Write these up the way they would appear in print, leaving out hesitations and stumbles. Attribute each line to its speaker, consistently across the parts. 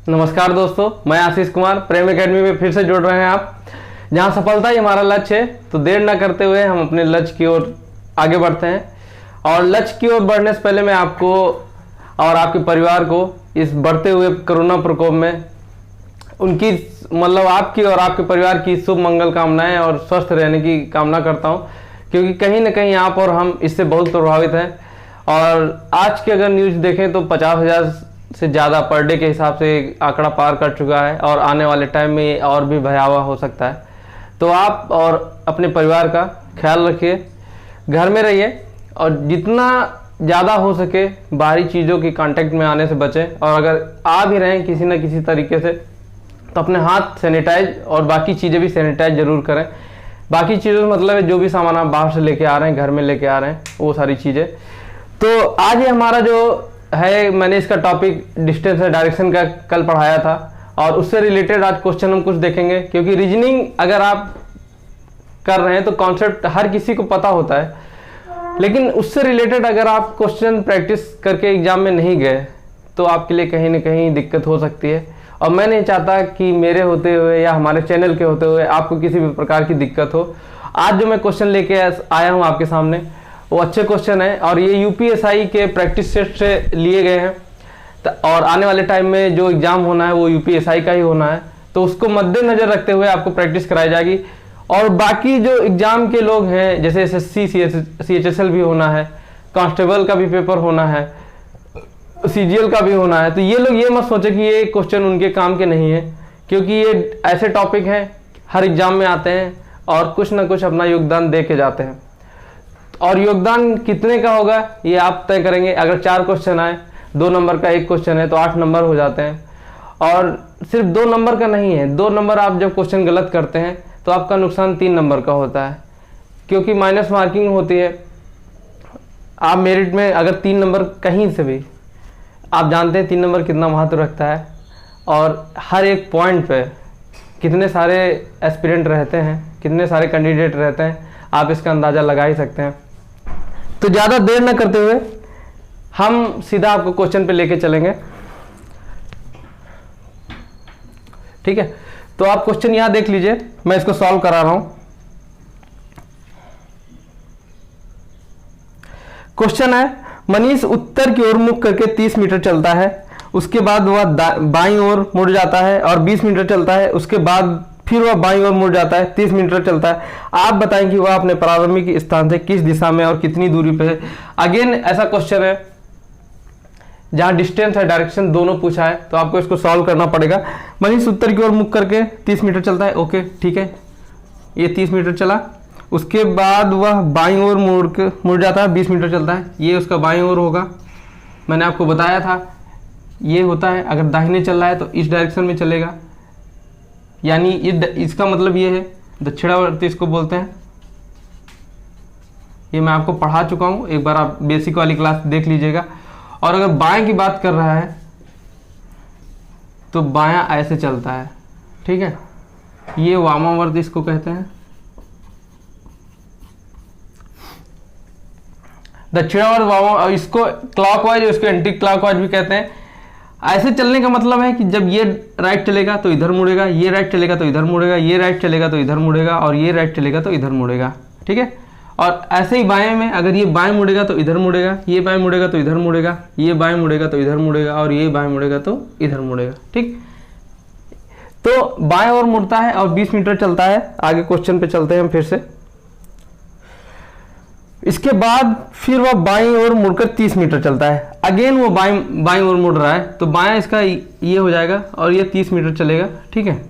Speaker 1: नमस्कार दोस्तों, मैं आशीष कुमार प्रेम एकेडमी में फिर से जुड़ रहे हैं आप, जहां सफलता ही हमारा लक्ष्य है। तो देर न करते हुए हम अपने लक्ष्य की ओर आगे बढ़ते हैं। और लक्ष्य की ओर बढ़ने से पहले मैं आपको और आपके परिवार को इस बढ़ते हुए कोरोना प्रकोप में उनकी आपकी और आपके परिवार की शुभ मंगल कामनाएं और स्वस्थ रहने की कामना करता हूं, क्योंकि कहीं ना कहीं आप और हम इससे बहुत प्रभावित हैं। और आज के अगर न्यूज़ देखें तो 50,000 से ज़्यादा पर डे के हिसाब से आंकड़ा पार कर चुका है और आने वाले टाइम में और भी भयावह हो सकता है। तो आप और अपने परिवार का ख्याल रखिए, घर में रहिए और जितना ज़्यादा हो सके बाहरी चीज़ों की कांटेक्ट में आने से बचें। और अगर आ भी रहे हैं किसी न किसी तरीके से तो अपने हाथ सैनिटाइज और बाकी चीज़ें भी सैनिटाइज जरूर करें। बाकी चीज़ों मतलब है जो भी सामान आप बाहर से लेके आ रहे हैं, घर में लेके आ रहे हैं, वो सारी चीज़ें। तो आज ये हमारा जो है, मैंने इसका टॉपिक डिस्टेंस और डायरेक्शन का कल पढ़ाया था और उससे रिलेटेड आज क्वेश्चन हम कुछ देखेंगे। क्योंकि रीजनिंग अगर आप कर रहे हैं तो कॉन्सेप्ट हर किसी को पता होता है, लेकिन उससे रिलेटेड अगर आप क्वेश्चन प्रैक्टिस करके एग्जाम में नहीं गए तो आपके लिए कहीं ना कहीं दिक्कत हो सकती है। और मैं नहीं चाहता कि मेरे होते हुए या हमारे चैनल के होते हुए आपको किसी भी प्रकार की दिक्कत हो। आज जो मैं क्वेश्चन लेके आया हूँ आपके सामने वो अच्छे क्वेश्चन है और ये यूपीएसआई के प्रैक्टिस सेट से लिए गए हैं। और आने वाले टाइम में जो एग्जाम होना है वो यूपीएसआई का ही होना है, तो उसको मद्देनजर रखते हुए आपको प्रैक्टिस कराई जाएगी। और बाकी जो एग्जाम के लोग हैं जैसे एसएससी सीएचएसएल भी होना है, कांस्टेबल का भी पेपर होना है, सीजीएल का भी होना है, तो ये लोग ये मत सोचे कि ये क्वेश्चन उनके काम के नहीं है, क्योंकि ये ऐसे टॉपिक हैं हर एग्जाम में आते हैं और कुछ ना कुछ अपना योगदान दे के जाते हैं। और योगदान कितने का होगा ये आप तय करेंगे। अगर 4 क्वेश्चन आए, 2 नंबर का एक क्वेश्चन है तो 8 नंबर हो जाते हैं। और सिर्फ 2 नंबर का नहीं है, 2 नंबर आप जब क्वेश्चन गलत करते हैं तो आपका नुकसान 3 नंबर का होता है, क्योंकि माइनस मार्किंग होती है। आप मेरिट में अगर 3 नंबर कहीं से भी, आप जानते हैं 3 नंबर कितना महत्व रखता है और हर एक पॉइंट पे कितने सारे एस्पिरेंट रहते हैं, कितने सारे कैंडिडेट रहते हैं, आप इसका अंदाज़ा लगा ही सकते हैं। तो ज़्यादा देर न करते हुए हम सीधा आपको क्वेश्चन पे लेके चलेंगे, ठीक है। तो आप क्वेश्चन यहां देख लीजिए, मैं इसको सॉल्व करा रहा हूं। क्वेश्चन है, मनीष उत्तर की ओर मुख करके 30 मीटर चलता है, उसके बाद वह बाईं ओर मुड़ जाता है और 20 मीटर चलता है, उसके बाद फिर वह बाईं ओर मुड़ जाता है, 30 मीटर चलता है। आप बताएं कि वह अपने प्रारंभिक स्थान से किस दिशा में और कितनी दूरी पे है। अगेन ऐसा क्वेश्चन है जहां डिस्टेंस और डायरेक्शन दोनों पूछा है, तो आपको इसको सॉल्व करना पड़ेगा। मनीष उत्तर की ओर मुख करके 30 मीटर चलता है, ओके ठीक है, ये 30 मीटर चला। उसके बाद वह बाईं ओर मुड़ जाता है, 20 मीटर चलता है, ये उसका बाईं ओर होगा। मैंने आपको बताया था ये होता है, अगर दाहिने चल रहा है तो इस डायरेक्शन में चलेगा, यानी इसका मतलब ये है दक्षिणावर्ती इसको बोलते हैं। ये मैं आपको पढ़ा चुका हूं, एक बार आप बेसिक वाली क्लास देख लीजिएगा। और अगर बाएं की बात कर रहा है तो बायां ऐसे चलता है, ठीक है, ये वामावर्त इसको कहते हैं। दक्षिणावर्त वामा, इसको क्लॉकवाइज, इसको एंटी क्लॉकवाइज भी कहते हैं। ऐसे चलने का मतलब है कि जब ये राइट चलेगा तो इधर मुड़ेगा, ये राइट चलेगा तो इधर मुड़ेगा, ये राइट चलेगा तो इधर मुड़ेगा और ये राइट चलेगा तो इधर मुड़ेगा, ठीक है। और ऐसे ही बाएं में, अगर ये बाएं मुड़ेगा तो इधर मुड़ेगा, ये बाएं मुड़ेगा तो इधर मुड़ेगा, ये बाएं मुड़ेगा तो इधर मुड़ेगा और ये बाएं मुड़ेगा तो इधर मुड़ेगा, ठीक। तो बाएं ओर मुड़ता है और 20 मीटर चलता है। आगे क्वेश्चन पे चलते हैं हम फिर से। इसके बाद फिर वह बाईं ओर मुड़कर 30 मीटर चलता है। अगेन वो बाईं ओर मुड़ रहा है, तो बायां इसका ये हो जाएगा और ये 30 मीटर चलेगा, ठीक है।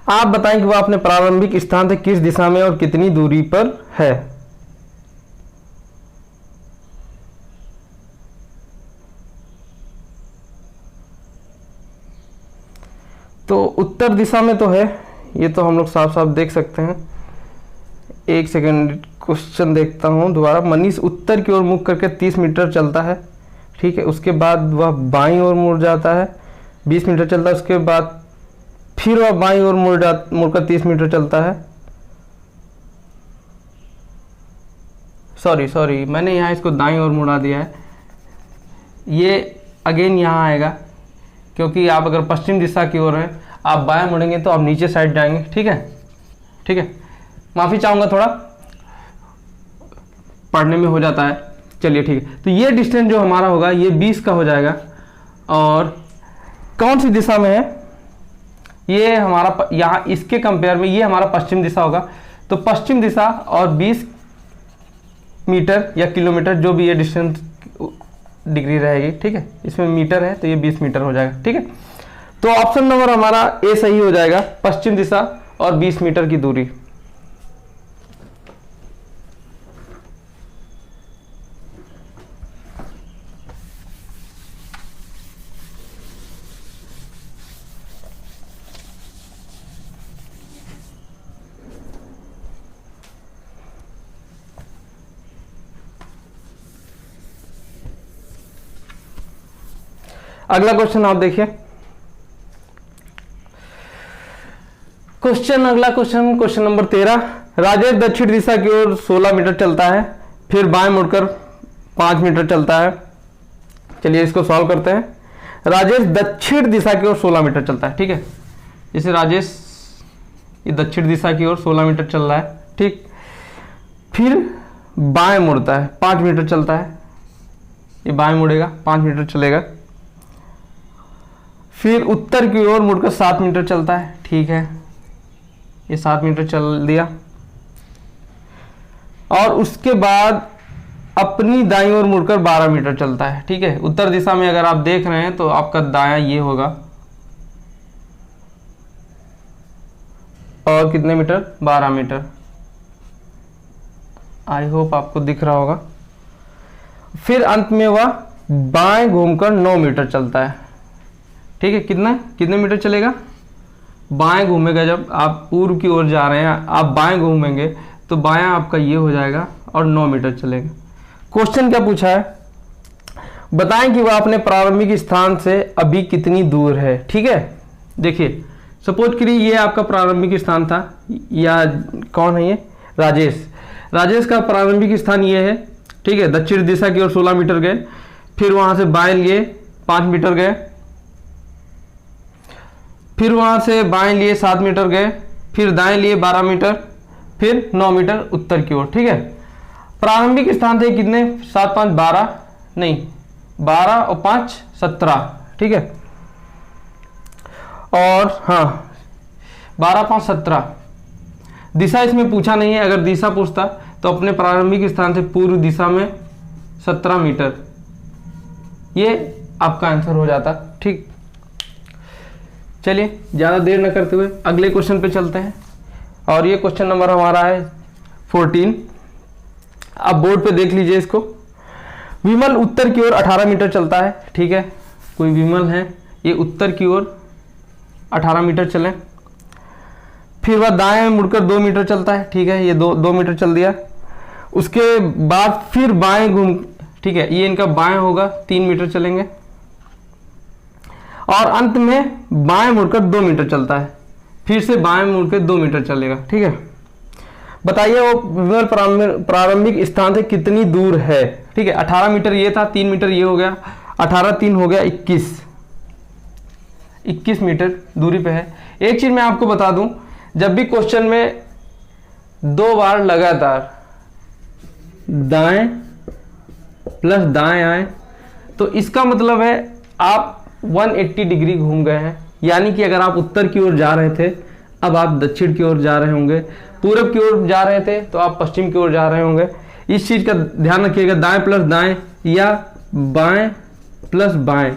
Speaker 1: आप बताएं कि वह अपने प्रारंभिक स्थान से किस दिशा में और कितनी दूरी पर है। तो उत्तर दिशा में तो है, ये तो हम लोग साफ साफ देख सकते हैं। एक सेकेंड, क्वेश्चन देखता हूँ दोबारा। मनीष उत्तर की ओर मुख करके 30 मीटर चलता है, ठीक है, उसके बाद वह बाईं ओर मुड़ जाता है, 20 मीटर चलता है, उसके बाद फिर वह बाईं ओर मुड़कर 30 मीटर चलता है। सॉरी मैंने यहाँ इसको दाईं ओर मुड़ा दिया है। ये अगेन यहाँ आएगा, क्योंकि आप अगर पश्चिम दिशा की ओर हैं, आप बाएं मुड़ेंगे तो आप नीचे साइड जाएंगे। ठीक है, ठीक है, माफ़ी चाहूँगा, थोड़ा पढ़ने में हो जाता है। चलिए ठीक है, तो ये डिस्टेंस जो हमारा होगा ये 20 का हो जाएगा। और कौन सी दिशा में है ये हमारा, यहाँ इसके कंपेयर में ये हमारा पश्चिम दिशा होगा। तो पश्चिम दिशा और 20 मीटर या किलोमीटर जो भी ये डिस्टेंस डिग्री रहेगी। ठीक है, इसमें मीटर है तो ये 20 मीटर हो जाएगा। ठीक है, तो ऑप्शन नंबर हमारा ए सही हो जाएगा, पश्चिम दिशा और 20 मीटर की दूरी। अगला क्वेश्चन आप देखिए। अगला क्वेश्चन नंबर 13। राजेश दक्षिण दिशा की ओर 16 मीटर चलता है, फिर बाएं मुड़कर 5 मीटर चलता है। चलिए इसको सॉल्व करते हैं। राजेश दक्षिण दिशा की ओर 16 मीटर चलता है। ठीक है, जैसे राजेश ये दक्षिण दिशा की ओर 16 मीटर चल रहा है। ठीक, फिर बाएं मुड़ता है, 5 मीटर चलता है। ये बाएं मुड़ेगा, 5 मीटर चलेगा। फिर उत्तर की ओर मुड़कर 7 मीटर चलता है। ठीक है, ये 7 मीटर चल दिया। और उसके बाद अपनी दाईं ओर मुड़कर 12 मीटर चलता है। ठीक है, उत्तर दिशा में अगर आप देख रहे हैं तो आपका दायां ये होगा। और कितने मीटर? 12 मीटर। आई होप आपको दिख रहा होगा। फिर अंत में वह बाएं घूमकर 9 मीटर चलता है। ठीक है, कितने मीटर चलेगा? बाएं घूमेगा, जब आप पूर्व की ओर जा रहे हैं आप बाएं घूमेंगे तो बायां आपका ये हो जाएगा और 9 मीटर चलेगा। क्वेश्चन क्या पूछा है? बताएं कि वह अपने प्रारंभिक स्थान से अभी कितनी दूर है। ठीक है, देखिए सपोज करिए ये आपका प्रारंभिक स्थान था, या कौन है ये? राजेश का प्रारंभिक स्थान ये है। ठीक है, दक्षिण दिशा की ओर 16 मीटर गए, फिर वहां से बाएं लिए 5 मीटर गए, फिर वहां से बाएं लिए 7 मीटर गए, फिर दाएं लिए 12 मीटर, फिर 9 मीटर उत्तर की ओर। ठीक है, प्रारंभिक स्थान थे कितने? 7 5 12, नहीं 12 और 5 17। ठीक है, और हाँ 12 5 17। दिशा इसमें पूछा नहीं है, अगर दिशा पूछता तो अपने प्रारंभिक स्थान से पूर्व दिशा में 17 मीटर, ये आपका आंसर हो जाता। ठीक, चलिए ज़्यादा देर न करते हुए अगले क्वेश्चन पे चलते हैं। और ये क्वेश्चन नंबर हमारा है 14। आप बोर्ड पे देख लीजिए इसको। विमल उत्तर की ओर 18 मीटर चलता है। ठीक है, कोई विमल है, ये उत्तर की ओर 18 मीटर चले, फिर वह दाएं मुड़कर 2 मीटर चलता है। ठीक है, ये 2 मीटर चल दिया। उसके बाद फिर बाएं घूम, ठीक है, ये इनका बाएं होगा, 3 मीटर चलेंगे, और अंत में बाएं मुड़कर 2 मीटर चलता है, फिर से बाएं मुड़कर 2 मीटर चलेगा। ठीक है, बताइए वो विमल प्रारंभिक स्थान से कितनी दूर है। ठीक है, 18 मीटर ये था, 3 मीटर ये हो गया, 18 3 हो गया 21 मीटर दूरी पे है। एक चीज मैं आपको बता दूं, जब भी क्वेश्चन में 2 बार लगातार दाएं प्लस दाएं आए तो इसका मतलब है आप 180 डिग्री घूम गए हैं। यानी कि अगर आप उत्तर की ओर जा रहे थे, अब आप दक्षिण की ओर जा रहे होंगे, पूरब की ओर जा रहे थे तो आप पश्चिम की ओर जा रहे होंगे। इस चीज का ध्यान रखिएगा, दाएं प्लस दाएं या बाएं प्लस बाएं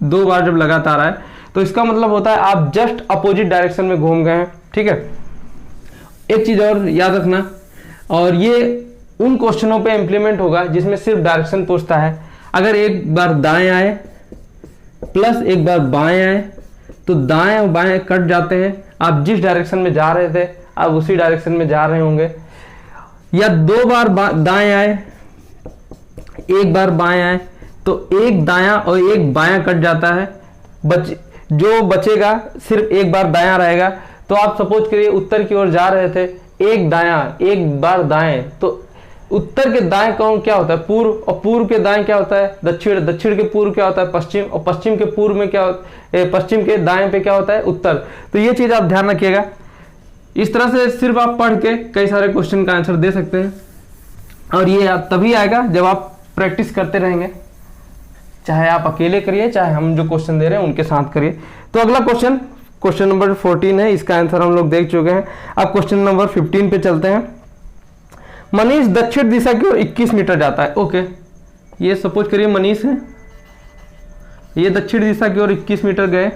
Speaker 1: 2 बार जब लगातार आए तो इसका मतलब होता है आप जस्ट अपोजिट डायरेक्शन में घूम गए हैं। ठीक है, एक चीज और याद रखना, और ये उन क्वेश्चनों पे इंप्लीमेंट होगा जिसमें सिर्फ डायरेक्शन पूछता है। अगर एक बार दाएं आए प्लस एक बार बाएं आए तो दाएं और बाएं कट जाते हैं, आप जिस डायरेक्शन में जा रहे थे आप उसी डायरेक्शन में जा रहे होंगे। या 2 बार दाएं आए, एक बार बाएं आए तो एक दायां और एक बायां कट जाता है, जो बचेगा सिर्फ एक बार दायां रहेगा। तो आप सपोज करिए उत्तर की ओर जा रहे थे, एक दायां एक बार दाएं, तो उत्तर के दाएं कौन क्या होता है? पूर्व, और पूर्व के दाएं क्या होता है? दक्षिण, दक्षिण के पूर्व क्या होता है? पश्चिम, और पश्चिम के पूर्व में क्या होता है? पश्चिम के दाएं पे क्या होता है? उत्तर। तो ये चीज आप ध्यान रखिएगा। इस तरह से सिर्फ आप पढ़ के कई सारे क्वेश्चन का आंसर दे सकते हैं, और ये तभी आएगा जब आप प्रैक्टिस करते रहेंगे, चाहे आप अकेले करिए, चाहे हम जो क्वेश्चन दे रहे हैं उनके साथ करिए। तो अगला क्वेश्चन, क्वेश्चन नंबर 14 है, इसका आंसर हम लोग देख चुके हैं। अब क्वेश्चन नंबर 15 पे चलते हैं। मनीष दक्षिण दिशा की ओर 21 मीटर जाता है। ओके, ये सपोज करिए मनीष है, ये दक्षिण दिशा की ओर 21 मीटर गए,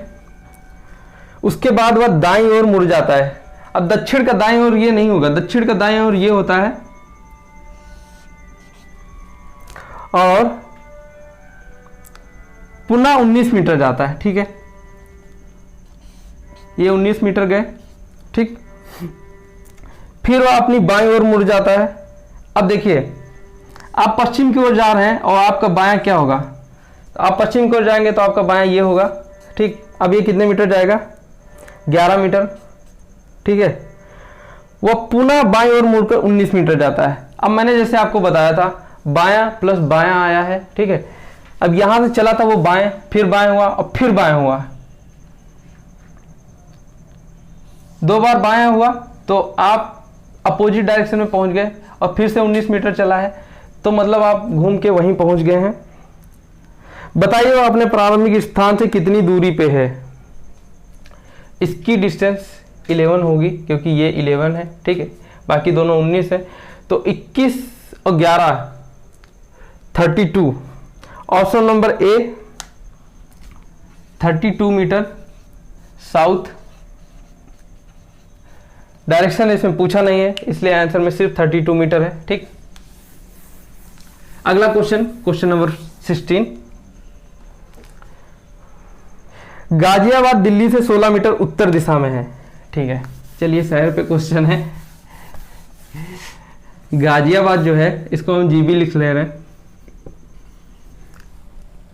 Speaker 1: उसके बाद वह दाईं ओर मुड़ जाता है। अब दक्षिण का दाईं ओर ये नहीं होगा, दक्षिण का दाईं ओर ये होता है, और पुनः 19 मीटर जाता है। ठीक है, ये 19 मीटर गए, ठीक। फिर वह अपनी बाईं ओर मुड़ जाता है। अब देखिए, आप पश्चिम की ओर जा रहे हैं और आपका बायां क्या होगा? आप पश्चिम की ओर जाएंगे तो आपका बायां ये होगा, ठीक। अब ये कितने मीटर जाएगा? 11 मीटर, ठीक है। वह पुनः बाईं ओर मुड़कर 19 मीटर जाता है। अब मैंने जैसे आपको बताया था, बायां प्लस बायां आया है, ठीक है। अब यहां से चला था वो बाएं, फिर बाएं हुआ और फिर बाएं हुआ, 2 बार बायां हुआ, तो आप अपोजिट डायरेक्शन में पहुंच गए, और फिर से 19 मीटर चला है, तो मतलब आप घूम के वहीं पहुंच गए हैं। बताइए वो अपने प्रारंभिक स्थान से कितनी दूरी पे है? इसकी डिस्टेंस 11 होगी, क्योंकि ये 11 है, ठीक है, बाकी दोनों 19 है, तो 21 और 11 32। Option number A 32 metre south. Direction इसमें पूछा नहीं है, इसलिए आंसर में सिर्फ 32 मीटर है, ठीक। अगला question, question number 16। Ghaziabad Delhi से 16 मीटर उत्तर दिशा में है, ठीक है। चलिए शहर पे क्वेश्चन है। गाजियाबाद जो है, इसको हम जीबी लिख ले रहे हैं।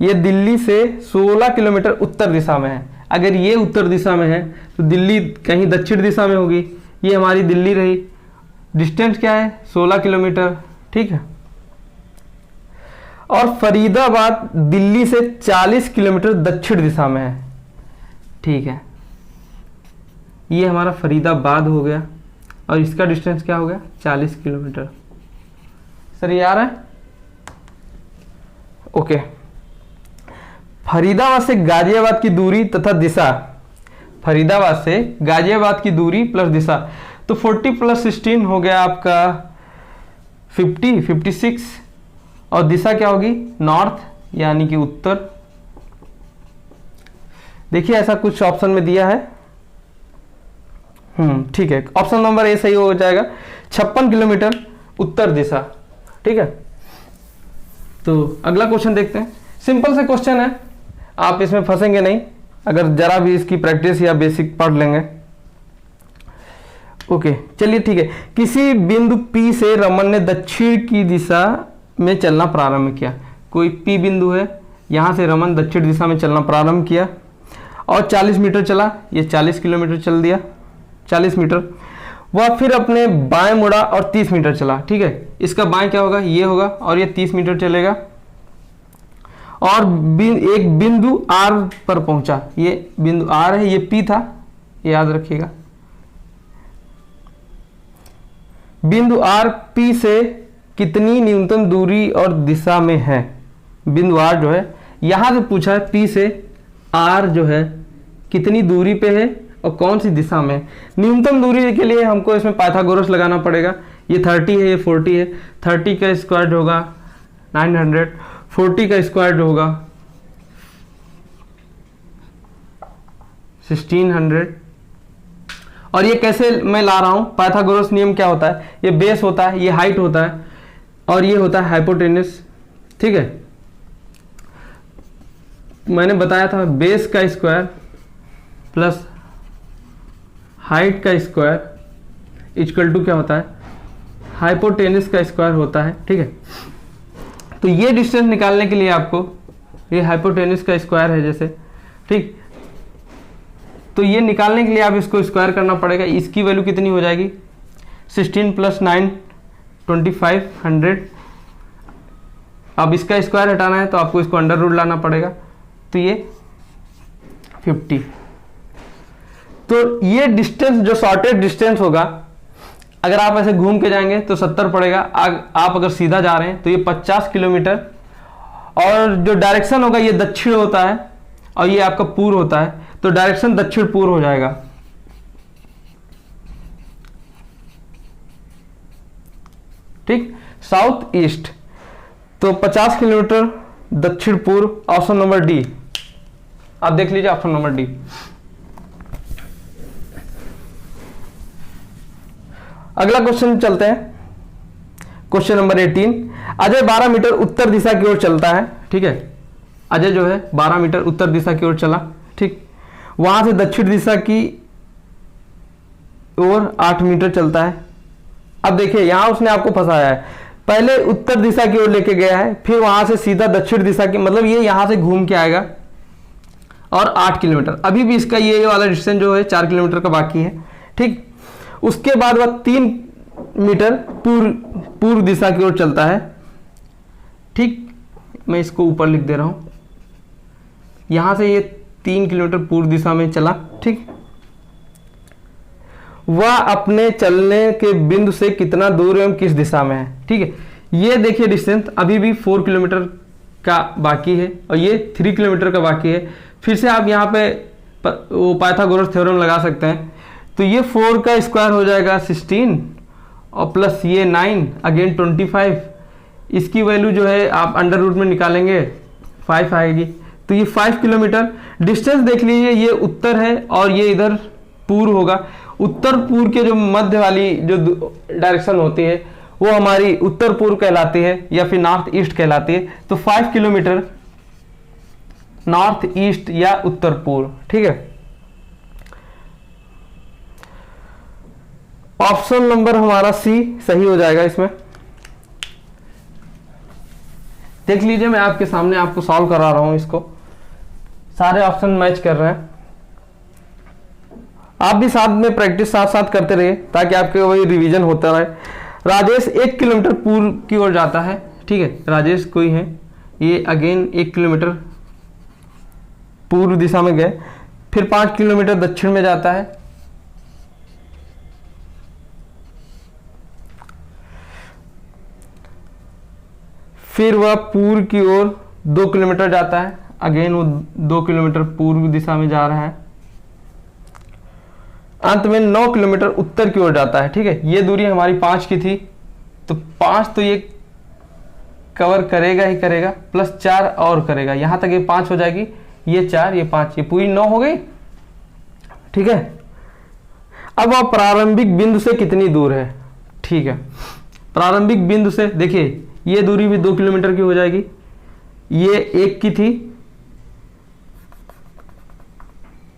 Speaker 1: ये दिल्ली से 16 किलोमीटर उत्तर दिशा में है। अगर ये उत्तर दिशा में है तो दिल्ली कहीं दक्षिण दिशा में होगी। ये हमारी दिल्ली रही, डिस्टेंस क्या है? 16 किलोमीटर, ठीक है। और फरीदाबाद दिल्ली से 40 किलोमीटर दक्षिण दिशा में है, ठीक है। ये हमारा फरीदाबाद हो गया, और इसका डिस्टेंस क्या हो गया? 40 किलोमीटर। सर ये आ रहा है? ओके। फरीदाबाद से गाजियाबाद की दूरी तथा दिशा, फरीदाबाद से गाजियाबाद की दूरी प्लस दिशा, तो 40 प्लस 16 हो गया आपका 56, और दिशा क्या होगी? नॉर्थ, यानी कि उत्तर। देखिए ऐसा कुछ ऑप्शन में दिया है, ठीक है। ऑप्शन नंबर ए सही हो जाएगा, 56 किलोमीटर उत्तर दिशा, ठीक है। तो अगला क्वेश्चन देखते हैं। सिंपल से क्वेश्चन है, आप इसमें फंसेंगे नहीं अगर जरा भी इसकी प्रैक्टिस या बेसिक पढ़ लेंगे। ओके, चलिए ठीक है। किसी बिंदु P से रमन ने दक्षिण की दिशा में चलना प्रारंभ किया। कोई P बिंदु है, यहां से रमन दक्षिण दिशा में चलना प्रारंभ किया और 40 मीटर चला। ये 40 किलोमीटर चल दिया, 40 मीटर। वह फिर अपने बाएं मुड़ा और 30 मीटर चला, ठीक है। इसका बाएं क्या होगा? ये होगा, और ये 30 मीटर चलेगा और एक बिंदु R पर पहुंचा। ये बिंदु R है, ये P था, याद रखिएगा। बिंदु R P से कितनी न्यूनतम दूरी और दिशा में है? बिंदु R जो है, यहां से पूछा है P से R जो है कितनी दूरी पे है और कौन सी दिशा में। न्यूनतम दूरी के लिए हमको इसमें पाइथागोरस लगाना पड़ेगा। ये 30 है, ये 40 है। 30 का स्क्वायर होगा 900, 40 का स्क्वायर होगा 1600। और ये कैसे मैं ला रहा हूं? पाइथागोरस नियम क्या होता है? ये बेस होता है, ये हाइट होता है, और ये होता है हाइपोटेनस, ठीक है। मैंने बताया था बेस का स्क्वायर प्लस हाइट का स्क्वायर इक्वल टू क्या होता है? हाइपोटेनस का स्क्वायर होता है, ठीक है। तो ये डिस्टेंस निकालने के लिए आपको, ये हाइपोटेनस का स्क्वायर है जैसे, ठीक। तो ये निकालने के लिए आप इसको स्क्वायर करना पड़ेगा। इसकी वैल्यू कितनी हो जाएगी? 16 प्लस 9 2500। अब इसका स्क्वायर हटाना है तो आपको इसको अंडर रूट लाना पड़ेगा, तो ये 50। तो ये डिस्टेंस जो शॉर्टेज डिस्टेंस होगा, अगर आप ऐसे घूम के जाएंगे तो 70 पड़ेगा। आप अगर सीधा जा रहे हैं तो ये 50 किलोमीटर। और जो डायरेक्शन होगा ये दक्षिण होता है और ये आपका पूर्व होता है, तो डायरेक्शन दक्षिण पूर्व हो जाएगा। ठीक, साउथ ईस्ट, तो 50 किलोमीटर दक्षिण पूर्व, ऑप्शन नंबर डी। आप देख लीजिए ऑप्शन नंबर डी। अगला क्वेश्चन चलते हैं, क्वेश्चन नंबर 18। अजय 12 मीटर उत्तर दिशा की ओर चलता है। ठीक है, अजय जो है 12 मीटर उत्तर दिशा की ओर चला। ठीक, वहां से दक्षिण दिशा की ओर 8 मीटर चलता है। अब देखिए यहां उसने आपको फंसाया है, पहले उत्तर दिशा की ओर लेके गया है, फिर वहां से सीधा दक्षिण दिशा की, मतलब ये यहां से घूम के आएगा और 8 किलोमीटर। अभी भी इसका ये वाला डिस्टेंस जो है 4 किलोमीटर का बाकी है। ठीक, उसके बाद वह 3 मीटर पूर्व दिशा की ओर चलता है। ठीक, मैं इसको ऊपर लिख दे रहा हूं, यहां से ये 3 किलोमीटर पूर्व दिशा में चला। ठीक, वह अपने चलने के बिंदु से कितना दूर एवं किस दिशा में है। ठीक है, ये देखिए डिस्टेंस अभी भी 4 किलोमीटर का बाकी है और ये 3 किलोमीटर का बाकी है। फिर से आप यहाँ पे वो पाइथागोरस थ्योरम लगा सकते हैं। तो ये 4 का स्क्वायर हो जाएगा 16 और प्लस ये 9 अगेन 25। इसकी वैल्यू जो है आप अंडर रूट में निकालेंगे 5 आएगी। तो ये 5 किलोमीटर डिस्टेंस देख लीजिए, ये उत्तर है और ये इधर पूर्व होगा। उत्तर पूर्व के जो मध्य वाली जो डायरेक्शन होती है वो हमारी उत्तर पूर्व कहलाती है या फिर नॉर्थ ईस्ट कहलाती है। तो 5 किलोमीटर नॉर्थ ईस्ट या उत्तर पूर्व। ठीक है, ऑप्शन नंबर हमारा सी सही हो जाएगा इसमें। देख लीजिए मैं आपके सामने आपको सॉल्व करा रहा हूं, इसको सारे ऑप्शन मैच कर रहे हैं। आप भी साथ में प्रैक्टिस साथ साथ करते रहिए ताकि आपके वही रिवीजन होता रहे। राजेश 1 किलोमीटर पूर्व की ओर जाता है। ठीक है, राजेश कोई है, ये अगेन 1 किलोमीटर पूर्व दिशा में गए, फिर 5 किलोमीटर दक्षिण में जाता है। फिर वह पूर्व की ओर 2 किलोमीटर जाता है, अगेन वो 2 किलोमीटर पूर्व दिशा में जा रहा है। अंत में 9 किलोमीटर उत्तर की ओर जाता है। ठीक है, ये दूरी हमारी 5 की थी, तो 5 तो ये कवर करेगा ही करेगा, प्लस 4 और करेगा, यहां तक ये 5 हो जाएगी, ये 4 ये 5, ये पूरी 9 हो गई। ठीक है, अब वह प्रारंभिक बिंदु से कितनी दूर है। ठीक है, प्रारंभिक बिंदु से देखिए ये दूरी भी 2 किलोमीटर की हो जाएगी, ये 1 की थी।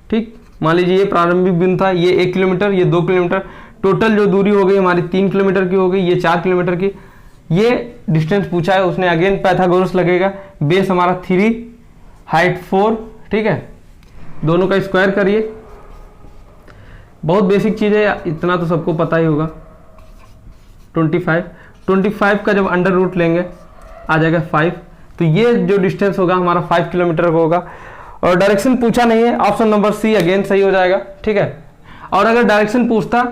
Speaker 1: ठीक, मान लीजिए ये प्रारंभिक बिंदु था, ये 1 किलोमीटर, ये 2 किलोमीटर, टोटल जो दूरी हो गई हमारी 3 किलोमीटर की हो गई, ये 4 किलोमीटर की। ये डिस्टेंस पूछा है उसने, अगेन पाइथागोरस लगेगा। बेस हमारा 3, हाइट 4। ठीक है, दोनों का स्क्वायर करिए, बहुत बेसिक चीज है, इतना तो सबको पता ही होगा। 25 का जब अंडर रूट लेंगे आ जाएगा 5, तो ये जो डिस्टेंस होगा हमारा 5 किलोमीटर का होगा। और डायरेक्शन पूछा नहीं है, ऑप्शन नंबर सी अगेन सही हो जाएगा। ठीक है, और अगर डायरेक्शन पूछता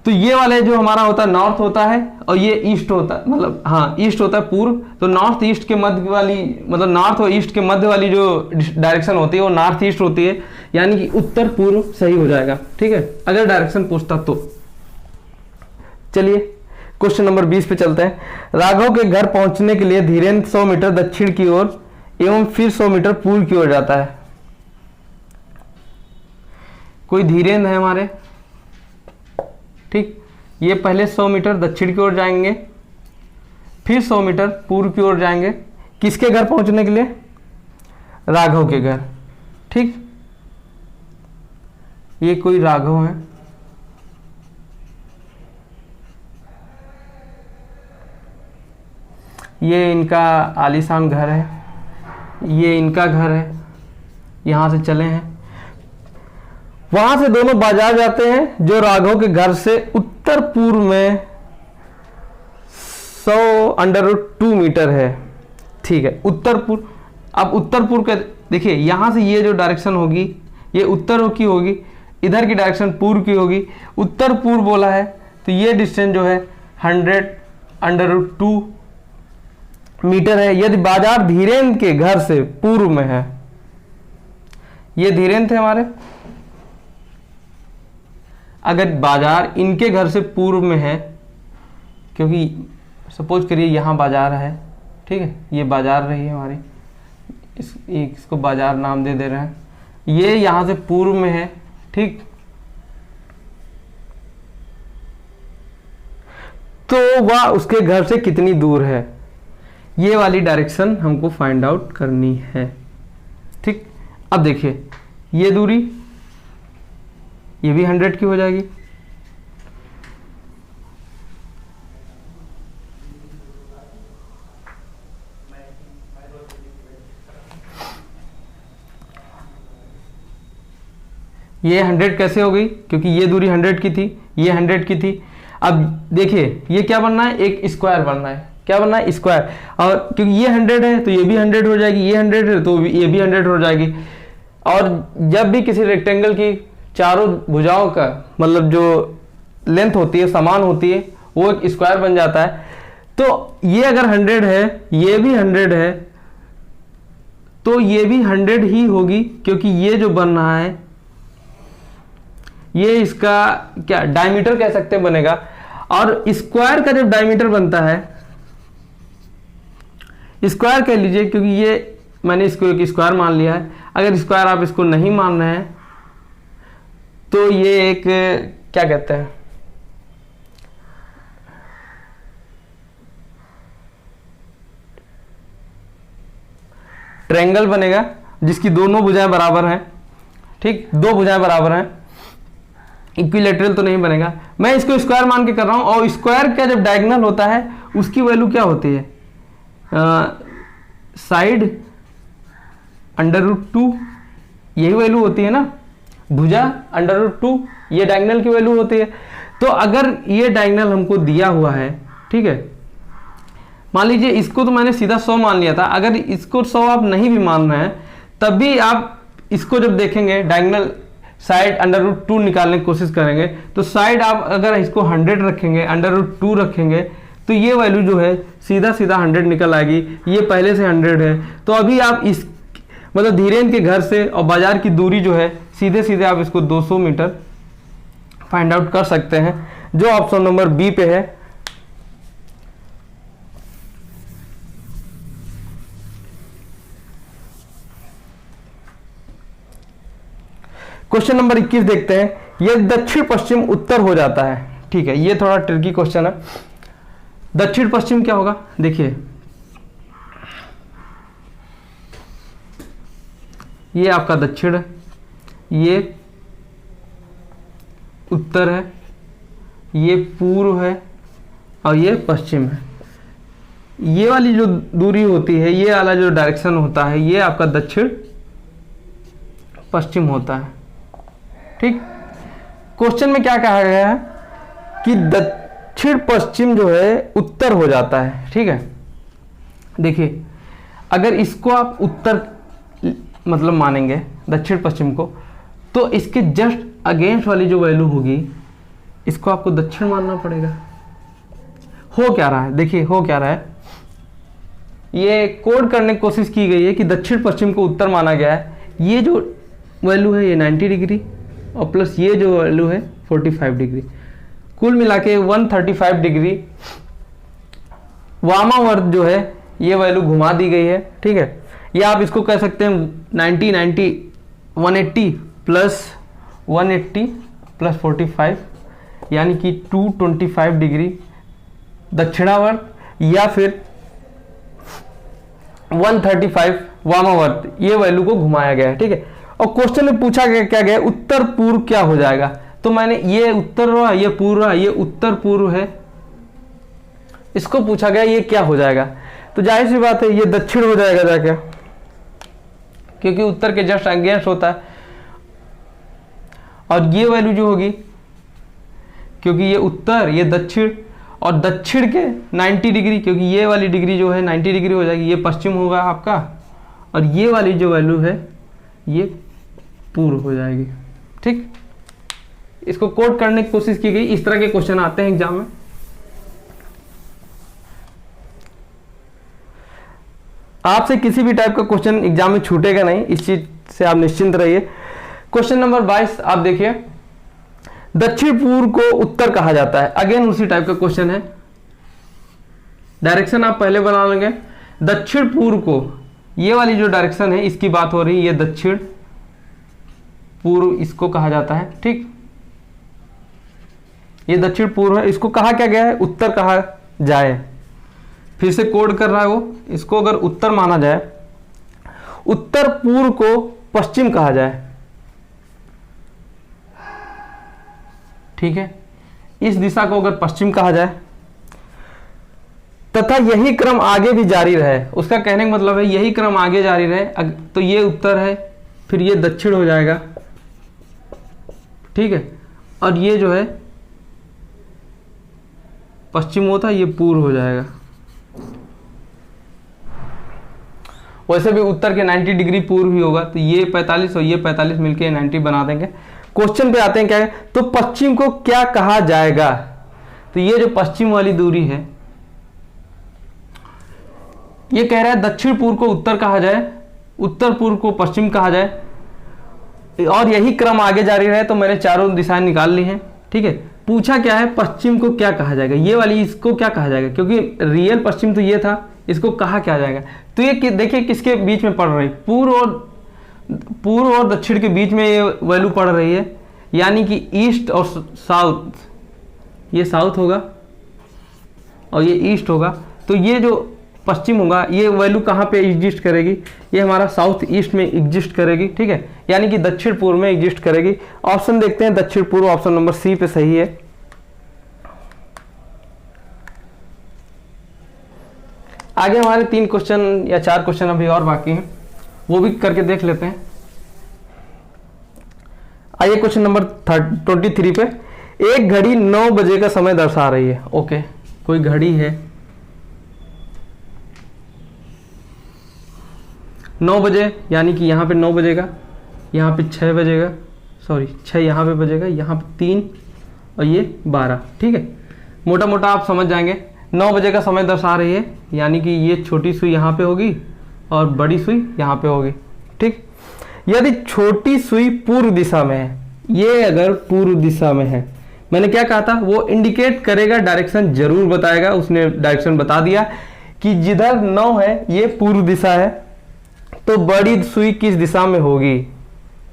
Speaker 1: तो ये वाले जो हमारा होता है नॉर्थ होता है और ये ईस्ट होता है, मतलब हाँ ईस्ट होता है पूर्व। तो नॉर्थ ईस्ट के मध्य वाली, मतलब नॉर्थ और ईस्ट के मध्य वाली जो डायरेक्शन होती है वो नॉर्थ ईस्ट होती है, यानी कि उत्तर पूर्व सही हो जाएगा। ठीक है, अगर डायरेक्शन पूछता तो। चलिए क्वेश्चन नंबर 20 पे चलते हैं। राघव के घर पहुंचने के लिए धीरेन्द्र 100 मीटर दक्षिण की ओर एवं फिर 100 मीटर पूर्व की ओर जाता है। कोई धीरेन्द्र है हमारे। ठीक, ये पहले 100 मीटर दक्षिण की ओर जाएंगे, फिर 100 मीटर पूर्व की ओर जाएंगे। किसके घर पहुंचने के लिए? राघव के घर। ठीक, ये कोई राघव है, ये इनका आलीशान घर है, ये इनका घर है, यहां से चले हैं। वहां से दोनों बाजार जाते हैं जो राघव के घर से उत्तर पूर्व में 100√2 मीटर है। ठीक है, उत्तर पूर्व। अब उत्तर पूर्व का देखिए, यहाँ से ये जो डायरेक्शन होगी ये उत्तर की होगी, इधर की डायरेक्शन पूर्व की होगी। उत्तर पूर्व बोला है तो ये डिस्टेंस जो है 100√2 मीटर है। यदि बाजार धीरेन्द्र के घर से पूर्व में है, ये धीरेन्द्र थे हमारे, अगर बाजार इनके घर से पूर्व में है, क्योंकि सपोज करिए यहाँ बाजार है, ठीक है, ये बाजार रही है हमारी, इसको बाजार नाम दे रहे हैं, ये यहाँ से पूर्व में है, ठीक। तो वह उसके घर से कितनी दूर है, ये वाली डायरेक्शन हमको फाइंड आउट करनी है, ठीक। अब देखिए ये दूरी, ये भी 100 की हो जाएगी। ये 100 कैसे हो गई, क्योंकि ये दूरी 100 की थी, ये 100 की थी। अब देखिए ये क्या बनना है, एक स्क्वायर बनना है। क्या बनना है, स्क्वायर। और क्योंकि ये 100 है तो ये भी 100 हो जाएगी, ये 100 है तो ये भी 100 हो जाएगी। और जब भी किसी रेक्टेंगल की चारों भुजाओं का मतलब जो लेंथ होती है समान होती है, वो एक स्क्वायर बन जाता है। तो ये अगर 100 है, ये भी 100 है, तो ये भी 100 ही होगी, क्योंकि ये जो बन रहा है ये इसका क्या डायमीटर कह सकते हैं बनेगा। और स्क्वायर का जब डायमीटर बनता है, स्क्वायर कह लीजिए, क्योंकि ये मैंने इसको एक स्क्वायर मान लिया है। अगर स्क्वायर आप इसको नहीं मान रहे हैं तो ये एक क्या कहते हैं, ट्रायंगल बनेगा जिसकी दोनों भुजाएं बराबर हैं, ठीक, दो भुजाएं बराबर हैं। इक्विलेटरल तो नहीं बनेगा, मैं इसको स्क्वायर मान के कर रहा हूं। और स्क्वायर का जब डायगोनल होता है उसकी वैल्यू क्या होती है, साइड √2, यही वैल्यू होती है ना, भुजा √2, ये डायगोनल की वैल्यू होती है। तो अगर ये डायगोनल हमको दिया हुआ है, ठीक है, मान लीजिए इसको तो मैंने सीधा 100 मान लिया था। अगर इसको 100 आप नहीं भी मान रहे हैं, तब भी आप इसको जब देखेंगे डायगोनल साइड √2 निकालने की कोशिश करेंगे, तो साइड आप अगर इसको 100 रखेंगे, √2 रखेंगे, तो ये वैल्यू जो है सीधा सीधा 100 निकल आएगी। ये पहले से 100 है। तो अभी आप इस मतलब धीरेन्द्र के घर से और बाजार की दूरी जो है सीधे सीधे आप इसको 200 मीटर फाइंड आउट कर सकते हैं, जो ऑप्शन नंबर बी पे है। क्वेश्चन नंबर 21 देखते हैं। यह दक्षिण पश्चिम उत्तर हो जाता है, ठीक है, ये थोड़ा ट्रिकी क्वेश्चन है। दक्षिण पश्चिम क्या होगा, देखिए ये आपका दक्षिण है, ये उत्तर है, ये पूर्व है और ये पश्चिम है। ये वाली जो दूरी होती है, ये वाला जो डायरेक्शन होता है, ये आपका दक्षिण पश्चिम होता है, ठीक। क्वेश्चन में क्या कहा गया है कि दक्षिण पश्चिम जो है उत्तर हो जाता है, ठीक है। देखिए अगर इसको आप उत्तर मतलब मानेंगे दक्षिण पश्चिम को, तो इसके जस्ट अगेंस्ट वाली जो वैल्यू होगी इसको आपको दक्षिण मानना पड़ेगा। हो क्या रहा है, देखिए हो क्या रहा है, ये कोड करने की कोशिश की गई है कि दक्षिण पश्चिम को उत्तर माना गया है। ये जो वैल्यू है ये 90 डिग्री और प्लस ये जो वैल्यू है 45 डिग्री, कुल मिला के 135 डिग्री वामावर्त जो है ये वैल्यू घुमा दी गई है, ठीक है। या आप इसको कह सकते हैं 180 प्लस 180 प्लस 45 यानी कि 225 डिग्री दक्षिणावर्त, या फिर 135 वामावर्त, ये वैल्यू को घुमाया गया है, ठीक है। और क्वेश्चन में पूछा गया क्या गया, उत्तर पूर्व क्या हो जाएगा। तो मैंने ये उत्तर रहा, ये पूर्व रहा, ये उत्तर पूर्व है, इसको पूछा गया ये क्या हो जाएगा। तो जाहिर सी बात है ये दक्षिण हो जाएगा जाके, क्योंकि उत्तर के जस्ट अगेंस्ट होता है। और ये वैल्यू जो होगी, क्योंकि ये उत्तर ये दक्षिण और दक्षिण के 90 डिग्री, क्योंकि ये वाली डिग्री जो है 90 डिग्री हो जाएगी, ये पश्चिम होगा आपका, और ये वाली जो वैल्यू है ये पूर्व हो जाएगी। ठीक, इसको कोड करने की कोशिश की गई। इस तरह के क्वेश्चन आते हैं एग्जाम में। आपसे किसी भी टाइप का क्वेश्चन एग्जाम में छूटेगा नहीं, इस चीज से आप निश्चिंत रहिए। क्वेश्चन नंबर 22 आप देखिए, दक्षिण पूर्व को उत्तर कहा जाता है। अगेन उसी टाइप का क्वेश्चन है। डायरेक्शन आप पहले बना लेंगे। दक्षिण पूर्व को, ये वाली जो डायरेक्शन है इसकी बात हो रही है, ये दक्षिण पूर्व इसको कहा जाता है। ठीक, ये दक्षिण पूर्व है, इसको कहा क्या गया है, उत्तर कहा जाए। फिर से कोड कर रहा है वो, इसको अगर उत्तर माना जाए, उत्तर पूर्व को पश्चिम कहा जाए। ठीक है, इस दिशा को अगर पश्चिम कहा जाए तथा यही क्रम आगे भी जारी रहे, उसका कहने का मतलब है यही क्रम आगे जारी रहे, तो ये उत्तर है, फिर ये दक्षिण हो जाएगा। ठीक है, और ये जो है पश्चिम होता है, ये पूर्व हो जाएगा। वैसे भी उत्तर के 90 डिग्री पूर्व ही होगा, तो ये 45 और ये 45 मिलके 90 बना देंगे। क्वेश्चन पे आते हैं, क्या है, तो पश्चिम को क्या कहा जाएगा। तो ये जो पश्चिम वाली दूरी है, ये कह रहा है दक्षिण पूर्व को उत्तर कहा जाए, उत्तर पूर्व को पश्चिम कहा जाए, और यही क्रम आगे जारी रहे। तो मैंने चारों दिशाएं निकाल ली हैं। ठीक है, पूछा क्या है, पश्चिम को क्या कहा जाएगा, ये वाली इसको क्या कहा जाएगा, क्योंकि रियल पश्चिम तो ये था, इसको कहा क्या जाएगा। तो ये देखिए किसके बीच में पड़ रही, पूर्व और दक्षिण के बीच में ये वैल्यू पड़ रही है, यानी कि ईस्ट और साउथ, ये साउथ होगा और ये ईस्ट होगा। तो ये जो पश्चिम होगा, ये वैल्यू कहाँ पे एग्जिस्ट करेगी, ये हमारा साउथ ईस्ट में एग्जिस्ट करेगी। ठीक है, यानी कि दक्षिण पूर्व में एग्जिस्ट करेगी। ऑप्शन देखते हैं, दक्षिण पूर्व ऑप्शन नंबर सी पे सही है। आगे हमारे 3 क्वेश्चन या 4 क्वेश्चन अभी और बाकी हैं, वो भी करके देख लेते हैं। आइए क्वेश्चन नंबर 23 पे, एक घड़ी 9 बजे का समय दर्शा रही है। ओके, कोई घड़ी है 9 बजे, यानी कि यहाँ पे 9 बजेगा, यहाँ पे 6 बजेगा, सॉरी 6 यहाँ पे बजेगा, यहाँ पे 3 और ये 12। ठीक है, मोटा मोटा आप समझ जाएंगे। 9 बजे का समय दर्शा रही है, यानी कि ये छोटी सुई यहाँ पे होगी और बड़ी सुई यहाँ पे होगी। ठीक, यदि छोटी सुई पूर्व दिशा में है, ये अगर पूर्व दिशा में है, मैंने क्या कहा था, वो इंडिकेट करेगा, डायरेक्शन जरूर बताएगा। उसने डायरेक्शन बता दिया कि जिधर 9 है ये पूर्व दिशा है, तो बड़ी सुई किस दिशा में होगी,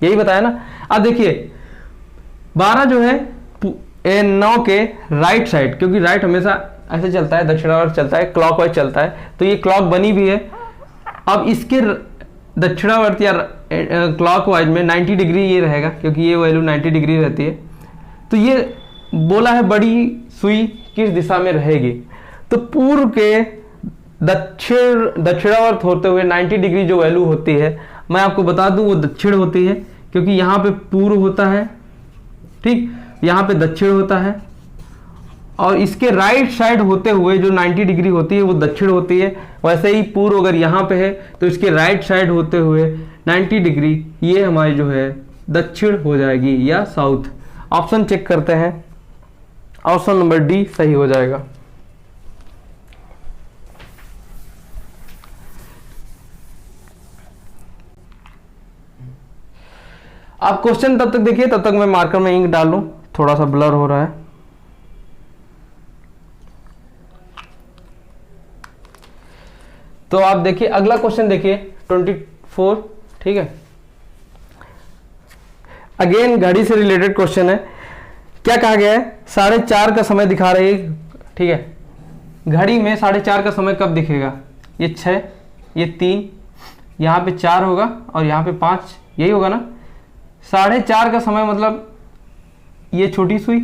Speaker 1: यही बताया ना। अब देखिए 12 जो है 9 के राइट साइड, क्योंकि राइट हमेशा ऐसे चलता है, दक्षिणावर्त चलता है, क्लॉकवाइज चलता है, तो ये क्लॉक बनी भी है। अब इसके दक्षिणावर्त या क्लॉकवाइज में 90 डिग्री ये रहेगा, क्योंकि ये वैल्यू 90 डिग्री रहती है। तो ये बोला है बड़ी सुई किस दिशा में रहेगी, तो पूर्व के दक्षिणावर्त होते हुए 90 डिग्री जो वैल्यू होती है, मैं आपको बता दूं वो दक्षिण होती है, क्योंकि यहाँ पे पूर्व होता है, ठीक, यहाँ पे दक्षिण होता है, और इसके राइट साइड होते हुए जो 90 डिग्री होती है वो दक्षिण होती है। वैसे ही पूर्व अगर यहाँ पे है तो इसके राइट साइड होते हुए 90 डिग्री ये हमारी जो है दक्षिण हो जाएगी या साउथ। ऑप्शन चेक करते हैं, ऑप्शन नंबर डी सही हो जाएगा। आप क्वेश्चन तब तक देखिए, तब तक मैं मार्कर में इंक डाल लूं, थोड़ा सा ब्लर हो रहा है। तो आप देखिए अगला क्वेश्चन देखिए 24। ठीक है, अगेन घड़ी से रिलेटेड क्वेश्चन है। क्या कहा गया है, 4:30 का समय दिखा रही है। ठीक है, घड़ी में 4:30 का समय कब दिखेगा, ये 6, ये 3, यहाँ पे 4 होगा और यहाँ पे 5, यही होगा ना। 4:30 का समय मतलब ये छोटी सुई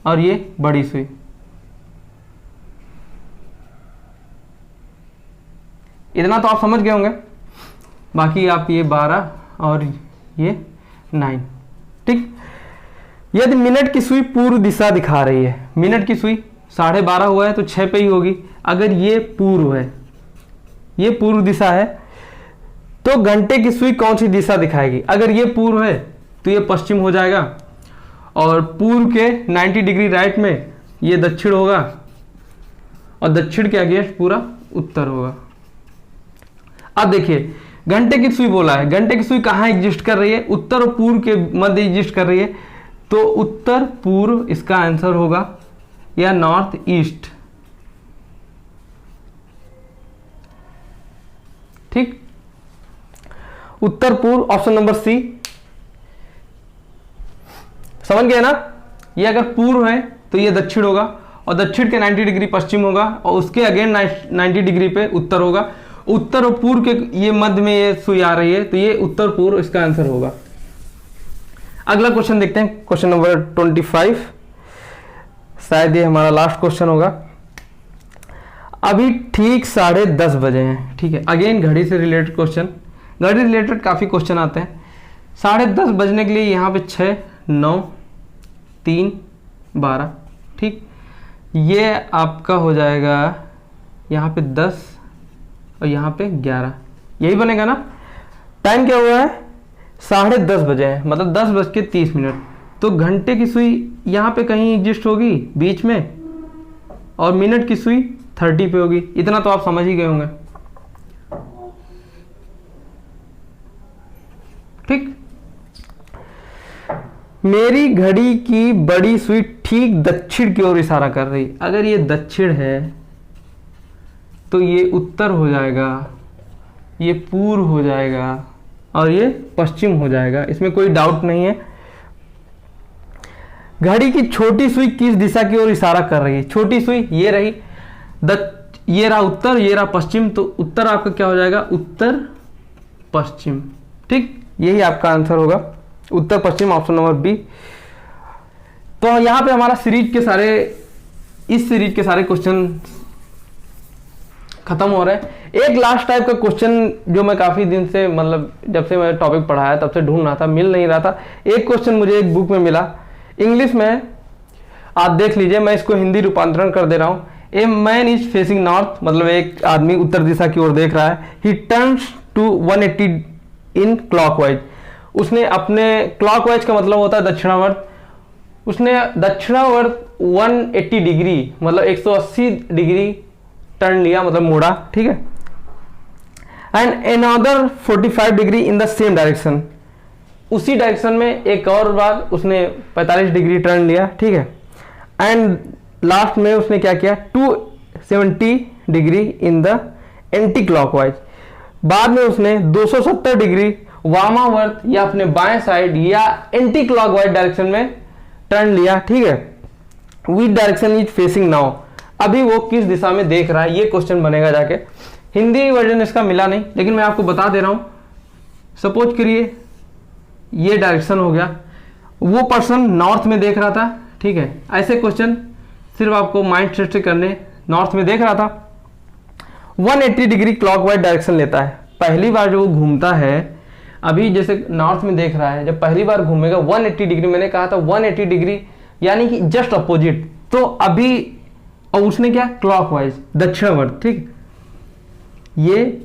Speaker 1: और ये बड़ी सुई। इतना तो आप समझ गए होंगे, बाकी आप ये 12 और ये 9। ठीक, यदि मिनट की सुई पूर्व दिशा दिखा रही है, मिनट की सुई 12:30 हुआ है तो 6 पे ही होगी। अगर ये पूर्व है, ये पूर्व दिशा है, तो घंटे की सुई कौन सी दिशा दिखाएगी? अगर ये पूर्व है तो ये पश्चिम हो जाएगा, और पूर्व के 90 डिग्री राइट में ये दक्षिण होगा, और दक्षिण के अगेंस्ट पूरा उत्तर होगा। अब देखिए घंटे की सुई बोला है, घंटे की सुई कहाँ एग्जिस्ट कर रही है? उत्तर और पूर्व के मध्य एग्जिस्ट कर रही है, तो उत्तर पूर्व इसका आंसर होगा, या नॉर्थ ईस्ट। ठीक, उत्तर पूर्व, ऑप्शन नंबर सी। समझ गए ना? ये अगर पूर्व है तो ये दक्षिण होगा, और दक्षिण के 90 डिग्री पश्चिम होगा, और उसके अगेन 90 डिग्री पे उत्तर होगा। उत्तर और पूर्व के ये मध्य में ये सुई आ रही है, तो ये उत्तर पूर्व इसका आंसर होगा। अगला क्वेश्चन देखते हैं, क्वेश्चन नंबर 25, शायद ये हमारा लास्ट क्वेश्चन होगा। अभी ठीक 10:30 बजे हैं, ठीक है। अगेन घड़ी से रिलेटेड क्वेश्चन, घड़ी रिलेटेड काफ़ी क्वेश्चन आते हैं। 10:30 बजने के लिए यहाँ पे 6, 9, 3, 12, ठीक। ये आपका हो जाएगा यहाँ पे 10 और यहाँ पे 11, यही बनेगा ना। टाइम क्या हुआ है? 10:30 बजे है, मतलब 10:30। तो घंटे की सुई यहाँ पे कहीं एग्जिस्ट होगी बीच में, और मिनट की सुई 30 पे होगी। इतना तो आप समझ ही गए होंगे, ठीक। मेरी घड़ी की बड़ी सुई ठीक दक्षिण की ओर इशारा कर रही। अगर ये दक्षिण है तो ये उत्तर हो जाएगा, ये पूर्व हो जाएगा, और ये पश्चिम हो जाएगा, इसमें कोई डाउट नहीं है। घड़ी की छोटी सुई किस दिशा की ओर इशारा कर रही है? छोटी सुई ये रही, ये रहा उत्तर, ये रहा पश्चिम, तो उत्तर आपका क्या हो जाएगा? उत्तर पश्चिम, ठीक। यही आपका आंसर होगा, उत्तर पश्चिम, ऑप्शन नंबर बी। तो यहां पे हमारा इस सीरीज के सारे क्वेश्चन खत्म हो रहे हैं। एक लास्ट टाइप का क्वेश्चन जो मैं काफी दिन से, मतलब जब से मैं टॉपिक पढ़ाया तब से ढूंढ रहा था, मिल नहीं रहा था। एक क्वेश्चन मुझे एक बुक में मिला, इंग्लिश में, आप देख लीजिए, मैं इसको हिंदी रूपांतरण कर दे रहा हूं। A man is facing north, मतलब एक आदमी उत्तर दिशा की ओर देख रहा है। He turns to 180 in clockwise. उसने अपने, क्लॉकवाइज का मतलब होता है दक्षिणावर्त, उसने दक्षिणावर्त 180 डिग्री मतलब 180 डिग्री टर्न लिया, मतलब मोड़ा, ठीक है। And another 45 degree in the same direction, उसी डायरेक्शन में एक और बार उसने 45 डिग्री टर्न लिया, ठीक है। एंड लास्ट में उसने क्या किया? 270 degree in the anti clockwise. बाद में उसने 270 डिग्री वामावर्त या अपने बाएं साइड या एंटी क्लॉकवाइज डायरेक्शन में टर्न लिया, ठीक है। Which direction is facing now, अभी वो किस दिशा में देख रहा है, ये क्वेश्चन बनेगा जाके। हिंदी वर्जन इसका मिला नहीं, लेकिन मैं आपको बता दे रहा हूं। सपोज करिए ये डायरेक्शन हो गया, वो पर्सन नॉर्थ में देख रहा था, ठीक है। ऐसे क्वेश्चन सिर्फ आपको माइंड सेट से करने, नॉर्थ में देख रहा था, 180 डिग्री क्लॉकवाइज डायरेक्शन लेता है। पहली बार जो वो घूमता है, अभी जैसे नॉर्थ में देख रहा है, जब पहली बार घूमेगा 180 डिग्री, मैंने कहा था 180 डिग्री यानी कि जस्ट अपोजिट, तो अभी, और उसने क्या? क्लॉकवाइज, दक्षिणावर्त, ठीक। ये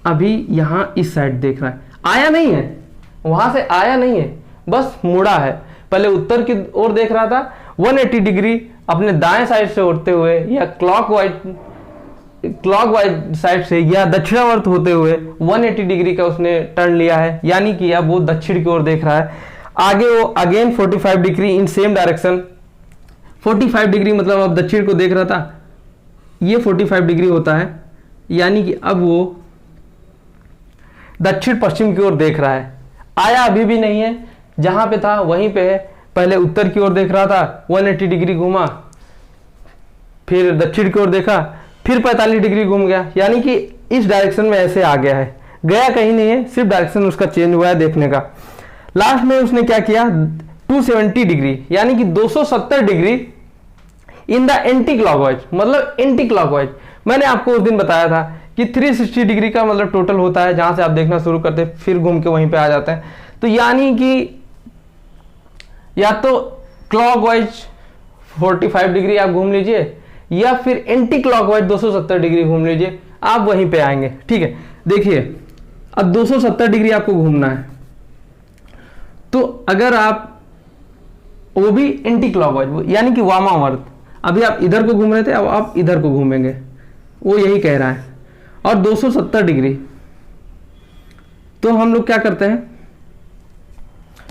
Speaker 1: अभी यहां इस साइड देख रहा है, आया नहीं है, वहां से आया नहीं है, बस मुड़ा है। पहले उत्तर की ओर देख रहा था, 180 डिग्री अपने दाएं साइड से उड़ते हुए, या क्लॉकवाइज साइड से या दक्षिणावर्त होते हुए 180 डिग्री का उसने टर्न लिया है, यानी कि अब वो दक्षिण की ओर देख रहा है। आगे वो again 45 degree in same direction, 45 degree मतलब अब दक्षिण को देख रहा था, ये 45 डिग्री होता है, यानी कि अब वो दक्षिण पश्चिम की ओर देख रहा है। आया अभी भी नहीं है, जहां पे था वहीं पे है। पहले उत्तर की ओर देख रहा था, 180 डिग्री घूमा, फिर दक्षिण की ओर देखा, फिर 45 डिग्री घूम गया, यानी कि इस डायरेक्शन में ऐसे आ गया है, गया कहीं नहीं है, सिर्फ डायरेक्शन उसका चेंज हुआ है देखने का। लास्ट में उसने क्या किया? 270 डिग्री यानी कि 270 degree in the anti clockwise, मतलब एंटी क्लॉकवाइज। मैंने आपको उस दिन बताया था कि 360 डिग्री का मतलब टोटल होता है, जहां से आप देखना शुरू करते फिर घूम के वहीं पे आ जाते हैं। तो यानी कि या तो क्लॉकवाइज 45 डिग्री आप घूम लीजिए या फिर एंटी क्लॉकवाइज 270 डिग्री घूम लीजिए, आप वहीं पे आएंगे। ठीक है, देखिए अब 270 डिग्री आपको घूमना है, तो अगर आप वो भी एंटी क्लॉकवाइज यानी कि वामावर्त, अभी आप इधर को घूम रहे थे, अब आप इधर को घूमेंगे, वो यही कह रहा है। और 270 डिग्री तो हम लोग क्या करते हैं,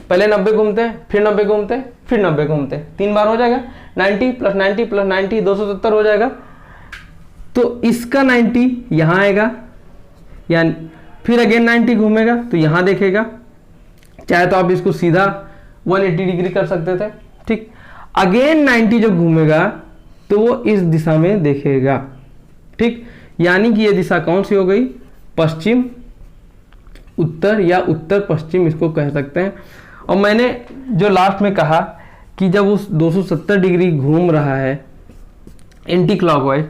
Speaker 1: पहले 90 घूमते हैं, फिर 90 घूमते हैं, फिर 90 घूमते हैं, 3 बार हो जाएगा। 90 + 90 + 90 270 हो जाएगा। तो इसका 90 यहां आएगा, यानी फिर अगेन 90 घूमेगा तो यहां देखेगा। चाहे तो आप इसको सीधा 180 डिग्री कर सकते थे। ठीक, अगेन 90 जब घूमेगा तो वो इस दिशा में देखेगा। ठीक, यानी कि ये दिशा कौन सी हो गई, पश्चिम उत्तर या उत्तर पश्चिम इसको कह सकते हैं। और मैंने जो लास्ट में कहा कि जब उस 270 डिग्री घूम रहा है एंटी क्लॉकवाइज,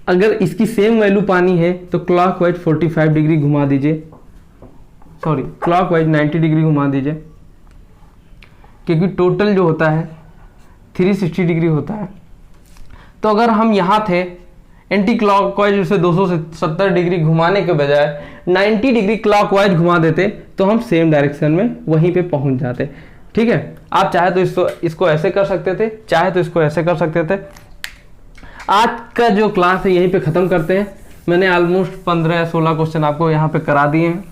Speaker 1: अगर इसकी सेम वैल्यू पानी है तो क्लॉकवाइज 45 डिग्री घुमा दीजिए, सॉरी क्लॉकवाइज 90 डिग्री घुमा दीजिए, क्योंकि टोटल जो होता है 360 डिग्री होता है। तो अगर हम यहाँ थे, एंटी क्लॉकवाइज उसे 270 डिग्री घुमाने के बजाय 90 डिग्री क्लॉकवाइज घुमा देते तो हम सेम डायरेक्शन में वहीं पे पहुंच जाते। ठीक है, आप चाहे तो इसको ऐसे कर सकते थे, चाहे तो इसको ऐसे कर सकते थे। आज का जो क्लास है यहीं पे ख़त्म करते हैं। मैंने ऑलमोस्ट 15 या 16 क्वेश्चन आपको यहाँ पे करा दिए हैं।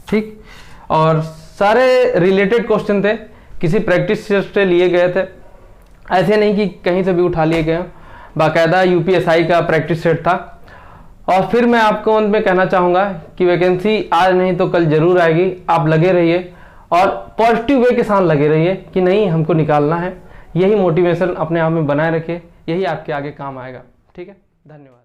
Speaker 1: ठीक, और सारे रिलेटेड क्वेश्चन थे, किसी प्रैक्टिस से लिए गए थे, ऐसे नहीं कि कहीं से भी उठा लिए गए, बाकायदा यूपीएसआई का प्रैक्टिस सेट था। और फिर मैं आपको अंत में कहना चाहूँगा कि वैकेंसी आज नहीं तो कल जरूर आएगी। आप लगे रहिए और पॉजिटिव वे के साथ लगे रहिए कि नहीं हमको निकालना है। यही मोटिवेशन अपने आप में बनाए रखिए, यही आपके आगे काम आएगा। ठीक है, धन्यवाद।